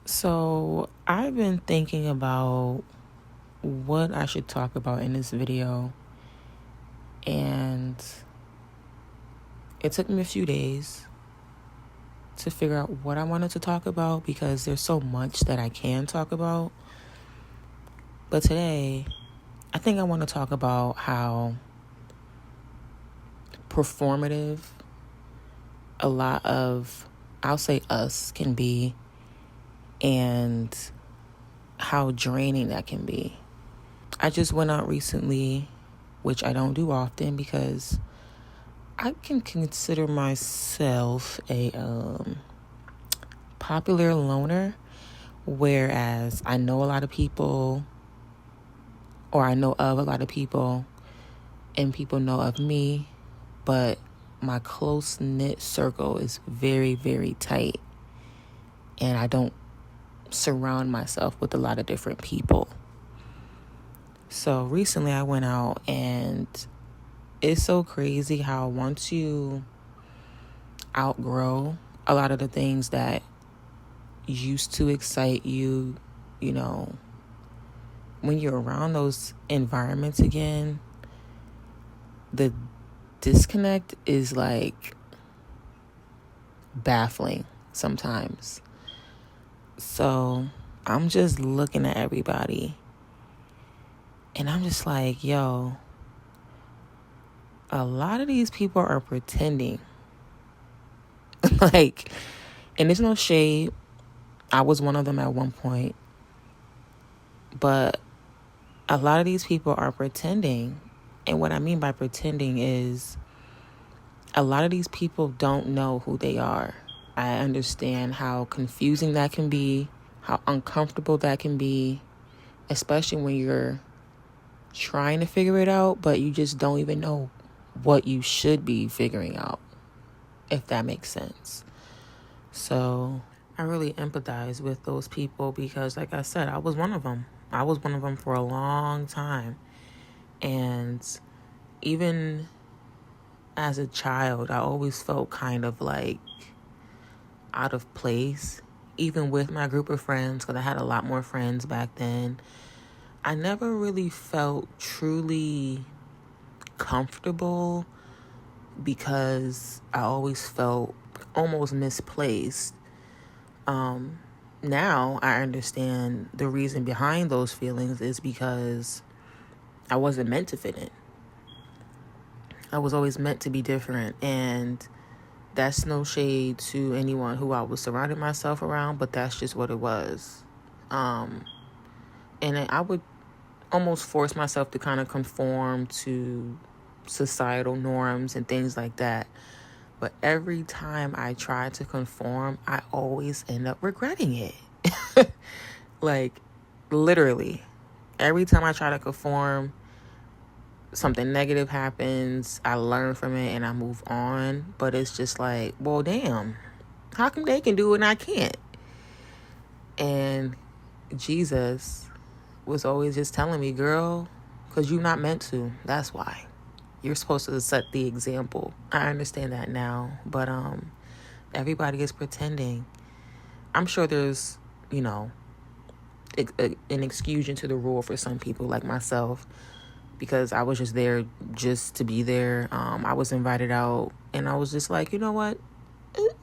So, I've been thinking about what I should talk about in this video, and it took me a few days to figure out what I wanted to talk about because there's so much that I can talk about. But today, I think I want to talk about how performative a lot of, I'll say us, can be, and how draining that can be. I just went out recently, which I don't do often because I can consider myself a popular loner, whereas I know a lot of people, or I know of a lot of people, and people know of me, but my close-knit circle is very, very tight, and I don't surround myself with a lot of different people. So recently I went out, and it's so crazy how once you outgrow a lot of the things that used to excite you, when you're around those environments again, the disconnect is like baffling sometimes. So I'm just looking at everybody and I'm just like, yo, a lot of these people are pretending. Like, and there's no shade. I was one of them at one point. But a lot of these people are pretending. And what I mean by pretending is a lot of these people don't know who they are. I understand how confusing that can be, how uncomfortable that can be, especially when you're trying to figure it out, but you just don't even know what you should be figuring out, if that makes sense. So I really empathize with those people because, like I said, I was one of them. I was one of them for a long time. And even as a child, I always felt kind of like out of place, even with my group of friends, because I had a lot more friends back then. I never really felt truly comfortable because I always felt almost misplaced. Now I understand the reason behind those feelings is because I wasn't meant to fit in. I was always meant to be different, and that's no shade to anyone who I was surrounding myself around, but that's just what it was. And I would almost force myself to kind of conform to societal norms and things like that. But every time I try to conform, I always end up regretting it. Like, literally, every time I try to conform, something negative happens, I learn from it, and I move on. But it's just like, well, damn, how come they can do it and I can't? And Jesus was always just telling me, girl, because you're not meant to. That's why. You're supposed to set the example. I understand that now. But everybody is pretending. I'm sure there's, an exclusion to the rule for some people like myself, because I was just there just to be there. I was invited out, and I was just like, you know what?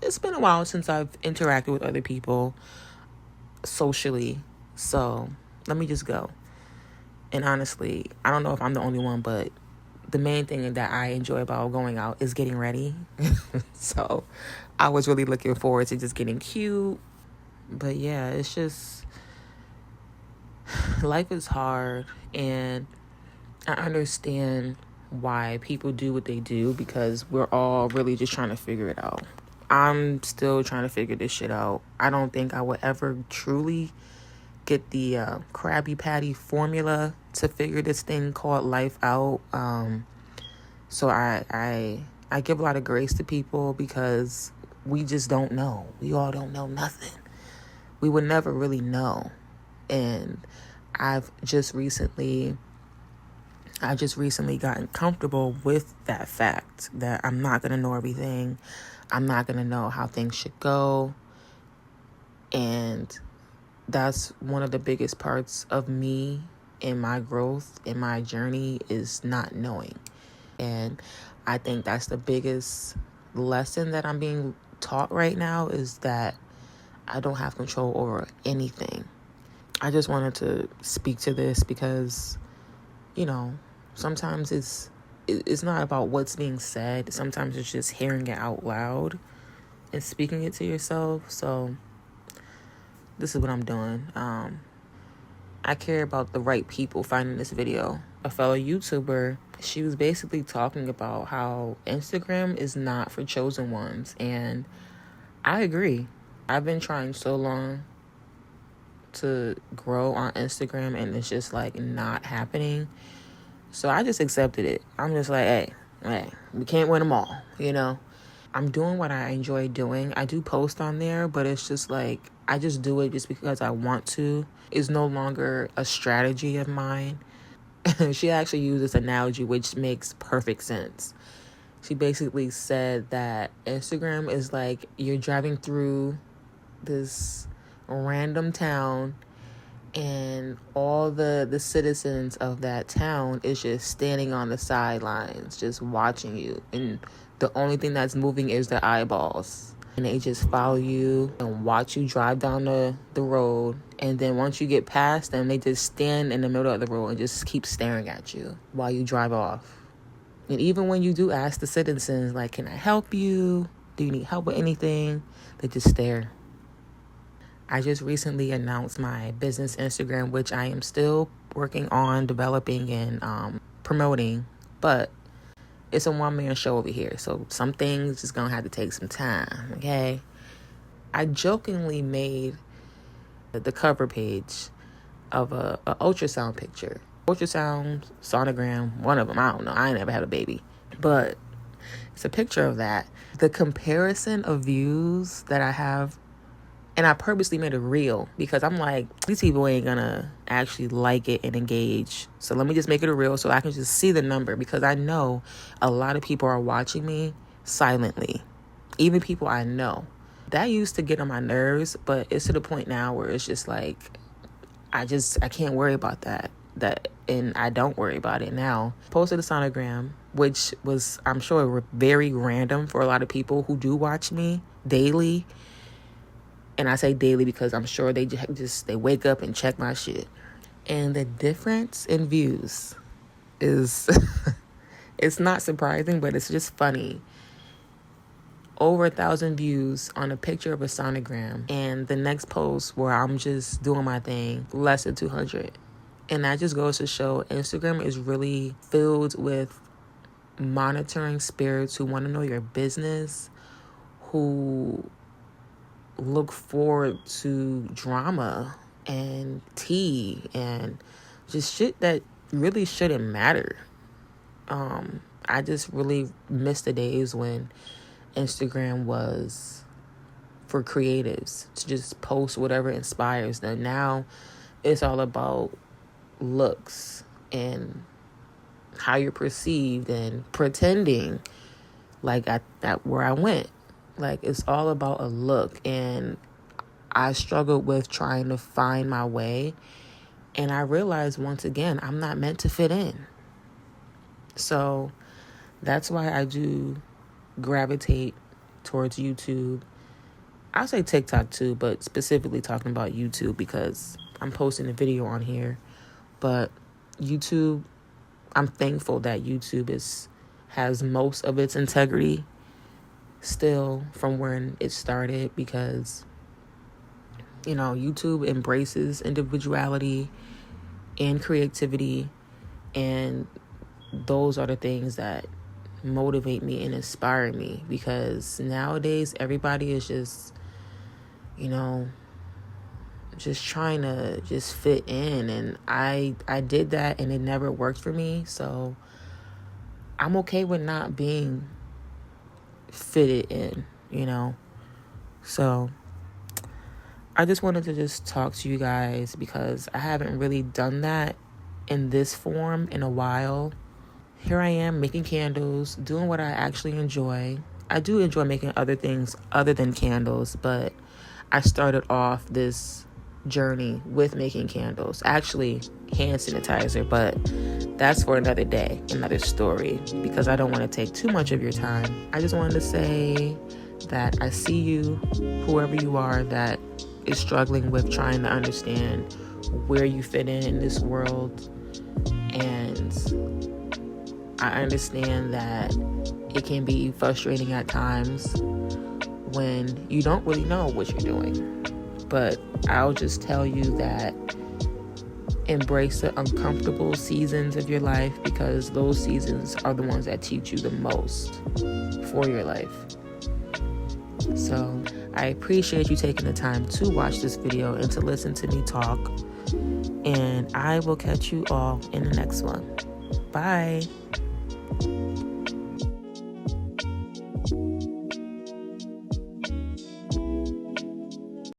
It's been a while since I've interacted with other people socially, so let me just go. And honestly, I don't know if I'm the only one, but the main thing that I enjoy about going out is getting ready. So I was really looking forward to just getting cute. But yeah, it's just, life is hard, and I understand why people do what they do because we're all really just trying to figure it out. I'm still trying to figure this shit out. I don't think I would ever truly get the Krabby Patty formula to figure this thing called life out. So I give a lot of grace to people because we just don't know. We all don't know nothing. We would never really know. And I've just recently gotten comfortable with that fact that I'm not going to know everything. I'm not going to know how things should go. And that's one of the biggest parts of me in my growth, in my journey, is not knowing. And I think that's the biggest lesson that I'm being taught right now, is that I don't have control over anything. I just wanted to speak to this because, sometimes it's not about what's being said. Sometimes it's just hearing it out loud and speaking it to yourself. So this is what I'm doing. I care about the right people finding this video. A fellow YouTuber, she was basically talking about how Instagram is not for chosen ones. And I agree. I've been trying so long to grow on Instagram, and it's just like not happening. So I just accepted it. I'm just like, hey, we can't win them all, I'm doing what I enjoy doing. I do post on there, but it's just like, I just do it just because I want to. It's no longer a strategy of mine. She actually used this analogy, which makes perfect sense. She basically said that Instagram is like you're driving through this random town, and all the citizens of that town is just standing on the sidelines, just watching you. And the only thing that's moving is their eyeballs. And they just follow you and watch you drive down the road. And then once you get past them, they just stand in the middle of the road and just keep staring at you while you drive off. And even when you do ask the citizens, like, can I help you? Do you need help with anything? They just stare. I just recently announced my business Instagram, which I am still working on developing and promoting, but it's a one-man show over here, so some things just gonna have to take some time, okay? I jokingly made the cover page of a ultrasound picture. Ultrasound, sonogram, one of them, I don't know. I ain't never had a baby. But it's a picture of that. The comparison of views that I have, and I purposely made it real because I'm like, these people ain't gonna actually like it and engage. So let me just make it a reel so I can just see the number, because I know a lot of people are watching me silently. Even people I know. That used to get on my nerves, but it's to the point now where it's just like, I can't worry about that. And I don't worry about it now. Posted a sonogram, which was, I'm sure, very random for a lot of people who do watch me daily. And I say daily because I'm sure they wake up and check my shit. And the difference in views is, it's not surprising, but it's just funny. Over 1,000 views on a picture of a sonogram. And the next post where I'm just doing my thing, less than 200. And that just goes to show Instagram is really filled with monitoring spirits who want to know your business, who look forward to drama and tea and just shit that really shouldn't matter. I just really miss the days when Instagram was for creatives to just post whatever inspires them. Now it's all about looks and how you're perceived and pretending like that where I went. Like, it's all about a look, and I struggled with trying to find my way, and I realized once again I'm not meant to fit in. So that's why I do gravitate towards YouTube. I'll say TikTok too, but specifically talking about YouTube because I'm posting a video on here. But YouTube, I'm thankful that YouTube has most of its integrity still from when it started, because YouTube embraces individuality and creativity, and those are the things that motivate me and inspire me, because nowadays everybody is just trying to just fit in, and I did that and it never worked for me. So I'm okay with not being fitted in, So I just wanted to just talk to you guys because I haven't really done that in this form in a while. Here I am making candles, doing what I actually enjoy. I do enjoy making other things other than candles, but I started off this journey with making candles. Actually, hand sanitizer, but that's for another day, another story, because I don't want to take too much of your time. I just wanted to say that I see you, whoever you are that is struggling with trying to understand where you fit in this world. And I understand that it can be frustrating at times when you don't really know what you're doing. But I'll just tell you that embrace the uncomfortable seasons of your life, because those seasons are the ones that teach you the most for your life. So I appreciate you taking the time to watch this video and to listen to me talk. And I will catch you all in the next one. Bye.